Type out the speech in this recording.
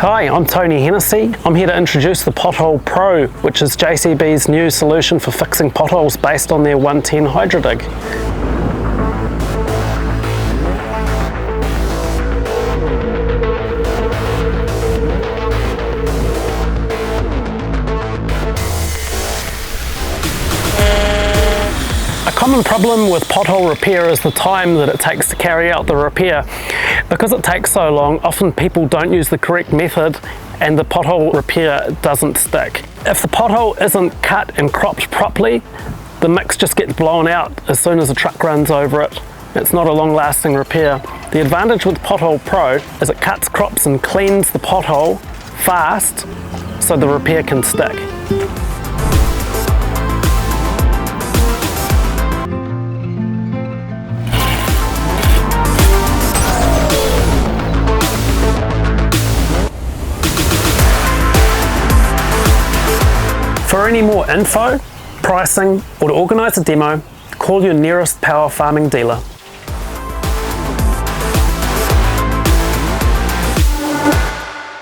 Hi, I'm Tony Hennessy. I'm here to introduce the Pothole Pro, which is JCB's new solution for fixing potholes based on their 110 Hydro Dig. A common problem with pothole repair is the time that it takes to carry out the repair. Because it takes so long, often people don't use the correct method and the pothole repair doesn't stick. If the pothole isn't cut and cropped properly, the mix just gets blown out as soon as the truck runs over it. It's not a long-lasting repair. The advantage with Pothole Pro is it cuts, crops and cleans the pothole fast so the repair can stick. For any more info, pricing, or to organise a demo, call your nearest power farming dealer.